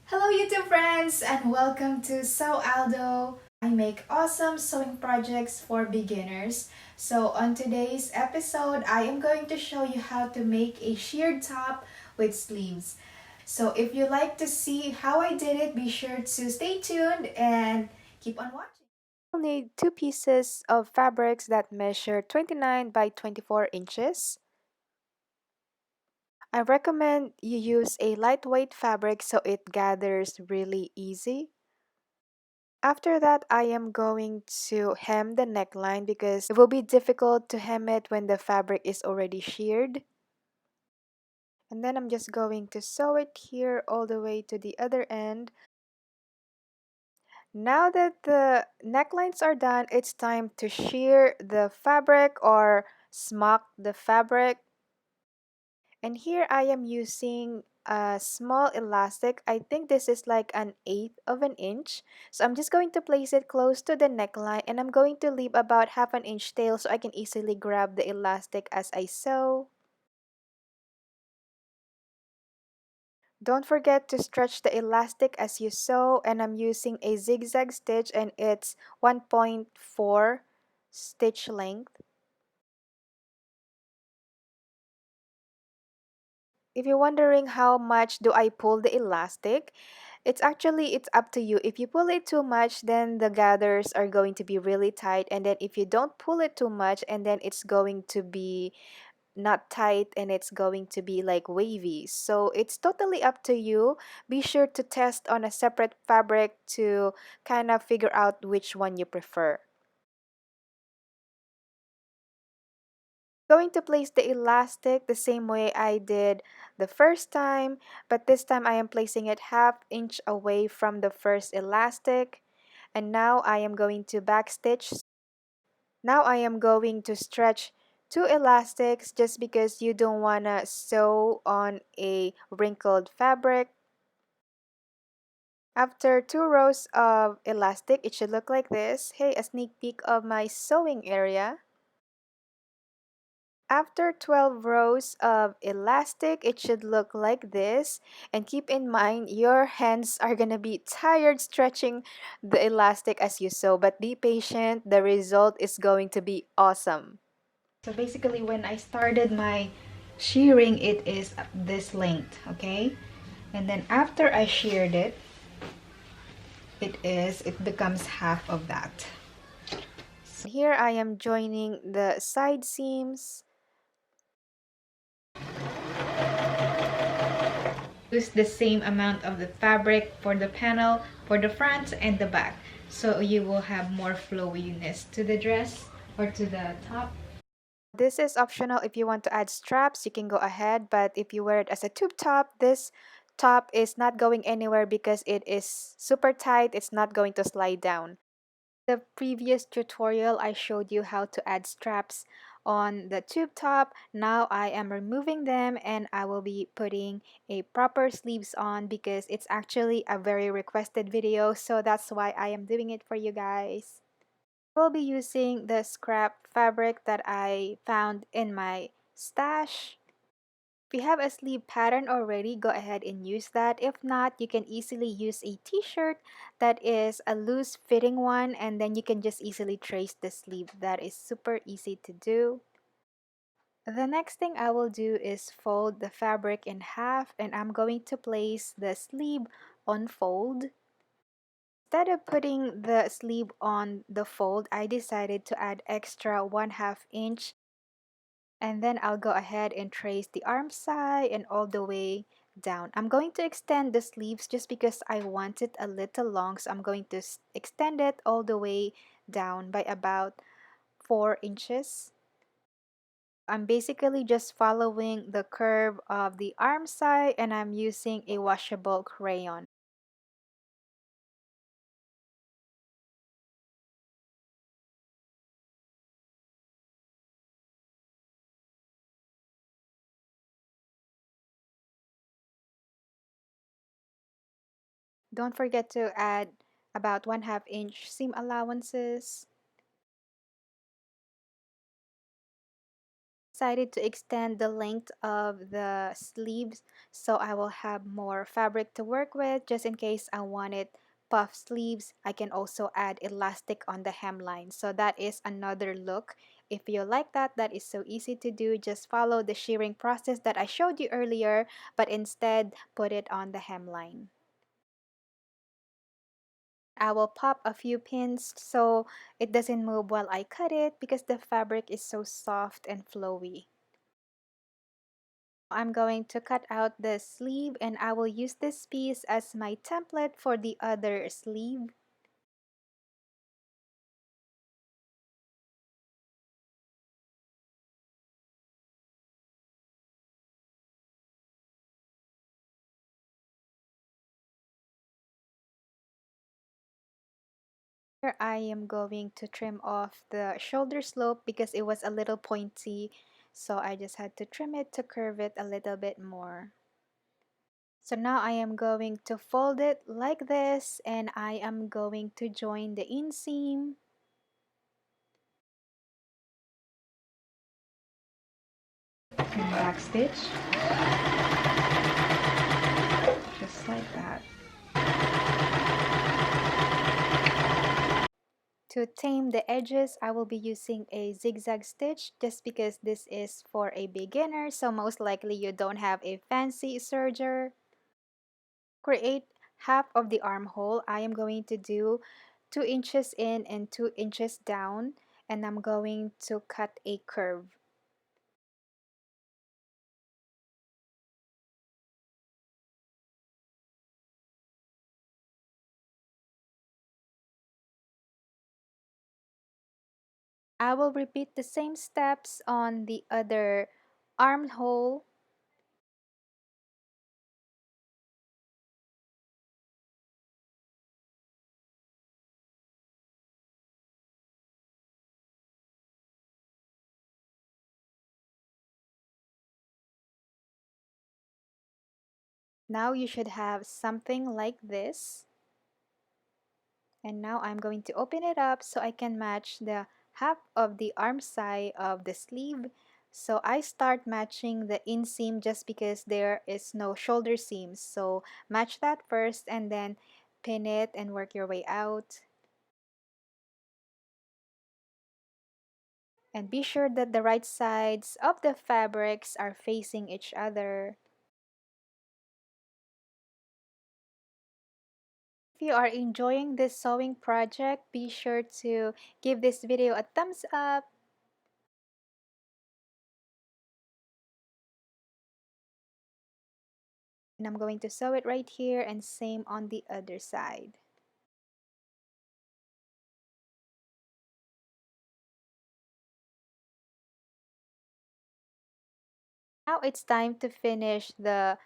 Hello YouTube friends and welcome to Aldo. I make awesome sewing projects for beginners. So on today's episode, I am going to show you how to make a sheared top with sleeves. So if you like to see how I did it, be sure to stay tuned and keep on watching. You'll need two pieces of fabrics that measure 29 by 24 inches. I recommend you use a lightweight fabric so it gathers really easy. After that, I am going to hem the neckline because it will be difficult to hem it when the fabric is already sheared. And then I'm just going to sew it here all the way to the other end. Now that the necklines are done, it's time to shear the fabric or smock the fabric. And here I am using a small elastic. I think this is like an eighth of an inch. So I'm just going to place it close to the neckline and I'm going to leave about half an inch tail so I can easily grab the elastic as I sew. Don't forget to stretch the elastic as you sew, and I'm using a zigzag stitch and it's 1.4 stitch length. If you're wondering how much do I pull the elastic, it's up to you. If you pull it too much, then the gathers are going to be really tight, and then if you don't pull it too much, and then it's going to be not tight and it's going to be like wavy. So it's totally up to you. Be sure to test on a separate fabric to kind of figure out which one you prefer. Going to place the elastic the same way I did the first time, but this time I am placing it half inch away from the first elastic. And now I am going to backstitch. Now I am going to stretch two elastics just because you don't want to sew on a wrinkled fabric. After two rows of elastic, it should look like this. Hey, a sneak peek of my sewing area. After 12 rows of elastic, it should look like this. And keep in mind, your hands are gonna be tired stretching the elastic as you sew, but be patient, the result is going to be awesome. So basically, when I started my shearing, it is this length, okay? And then after I sheared it, it becomes half of that. So here I am joining the side seams. Use the same amount of the fabric for the panel, for the front and the back, so you will have more flowiness to the dress or to the top. This is optional. If you want to add straps, you can go ahead, but if you wear it as a tube top, this top is not going anywhere because it is super tight. It's not going to slide down. The previous tutorial, I showed you how to add straps on the tube top. Now I am removing them and I will be putting a proper sleeves on because it's actually a very requested video, so that's why I am doing it for you guys. I will be using the scrap fabric that I found in my stash. If you have a sleeve pattern already, go ahead and use that. If not, you can easily use a t-shirt that is a loose fitting one, and then you can just easily trace the sleeve. That is super easy to do. The next thing I will do is fold the fabric in half, and I'm going to place the sleeve on fold. Instead of putting the sleeve on the fold, I decided to add extra 1/2 inch, and then I'll go ahead and trace the arm side and all the way down. I'm going to extend the sleeves just because I want it a little long, so I'm going to extend it all the way down by about 4 inches. I'm basically just following the curve of the arm side and I'm using a washable crayon. Don't forget to add about 1/2 inch seam allowances. Decided to extend the length of the sleeves so I will have more fabric to work with just in case I wanted puff sleeves. I can also add elastic on the hemline, so that is another look. If you like that, that is so easy to do. Just follow the shearing process that I showed you earlier, but instead put it on the hemline. I will pop a few pins so it doesn't move while I cut it because the fabric is so soft and flowy. I'm going to cut out the sleeve and I will use this piece as my template for the other sleeve. Here I am going to trim off the shoulder slope because it was a little pointy, so I just had to trim it to curve it a little bit more. So now I am going to fold it like this and I am going to join the inseam. And back stitch. Just like that. To tame the edges, I will be using a zigzag stitch just because this is for a beginner, so most likely you don't have a fancy serger. Create half of the armhole. I am going to do 2 inches in and 2 inches down, and I'm going to cut a curve. I will repeat the same steps on the other armhole. Now you should have something like this. And now I'm going to open it up so I can match the half of the arm side of the sleeve. So I start matching the inseam just because there is no shoulder seams. So match that first and then pin it and work your way out. And be sure that the right sides of the fabrics are facing each other. If you are enjoying this sewing project, be sure to give this video a thumbs up. And I'm going to sew it right here and same on the other side. Now it's time to finish the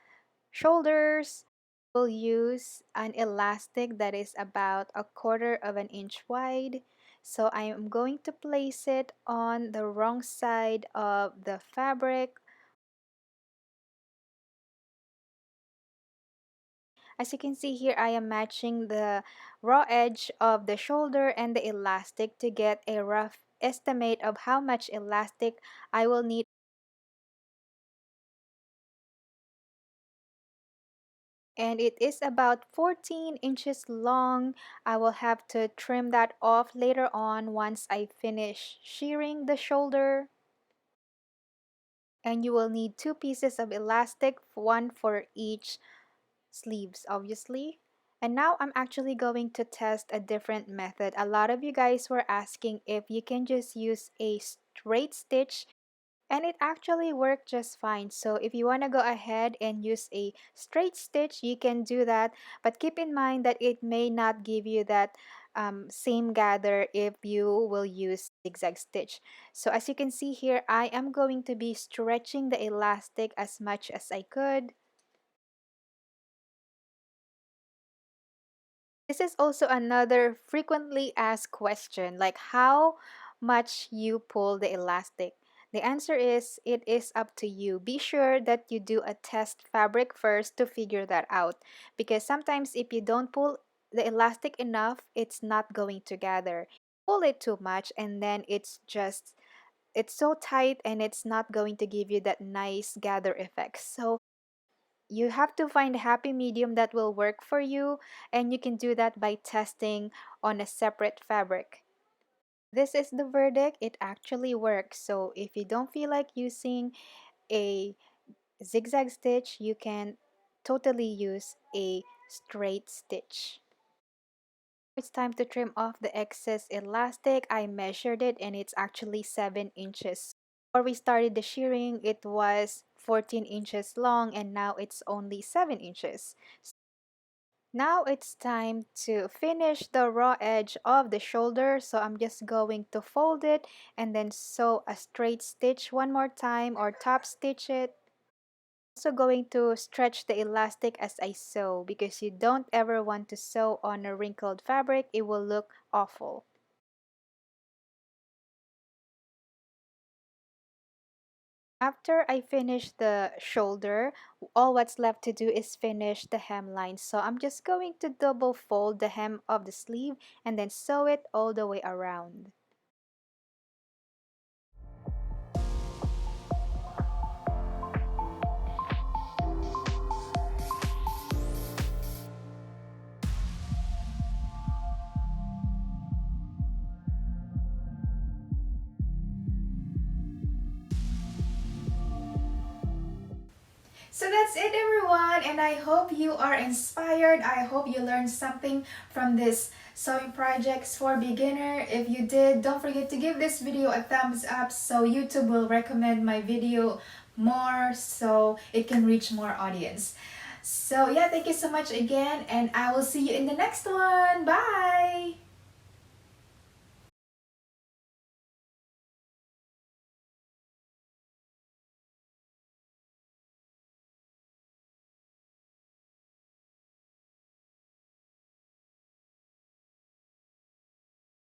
shoulders. We'll use an elastic that is about 1/4 of an inch wide. So I am going to place it on the wrong side of the fabric. As you can see here, I am matching the raw edge of the shoulder and the elastic to get a rough estimate of how much elastic I will need. And it is about 14 inches long. I will have to trim that off later on once I finish shearing the shoulder. And you will need 2 pieces of elastic, one for each sleeves obviously. And now I'm actually going to test a different method. A lot of you guys were asking if you can just use a straight stitch, and it actually worked just fine. So if you want to go ahead and use a straight stitch, you can do that, but keep in mind that it may not give you that same gather if you will use zigzag stitch. So as you can see here, I am going to be stretching the elastic as much as I could. This is also another frequently asked question, like how much you pull the elastic. The answer is it is up to you. Be sure that you do a test fabric first to figure that out, because sometimes if you don't pull the elastic enough, it's not going to gather. Pull it too much and then it's just it's so tight and it's not going to give you that nice gather effect. So you have to find a happy medium that will work for you, and you can do that by testing on a separate fabric. This is the verdict. It actually works. So if you don't feel like using a zigzag stitch, you can totally use a straight stitch. It's time to trim off the excess elastic. I measured it and it's actually 7 inches. Before we started the shearing, it was 14 inches long and now it's only 7 inches. Now it's time to finish the raw edge of the shoulder, so I'm just going to fold it and then sew a straight stitch one more time or top stitch it. Also going to stretch the elastic as I sew because you don't ever want to sew on a wrinkled fabric. It will look awful. After I finish the shoulder, all what's left to do is finish the hemline. So I'm just going to double fold the hem of the sleeve and then sew it all the way around. So that's it, everyone, and I hope you are inspired. I hope you learned something from this sewing projects for beginner. If you did, don't forget to give this video a thumbs up so YouTube will recommend my video more so it can reach more audience. So yeah, thank you so much again, and I will see you in the next one. Bye!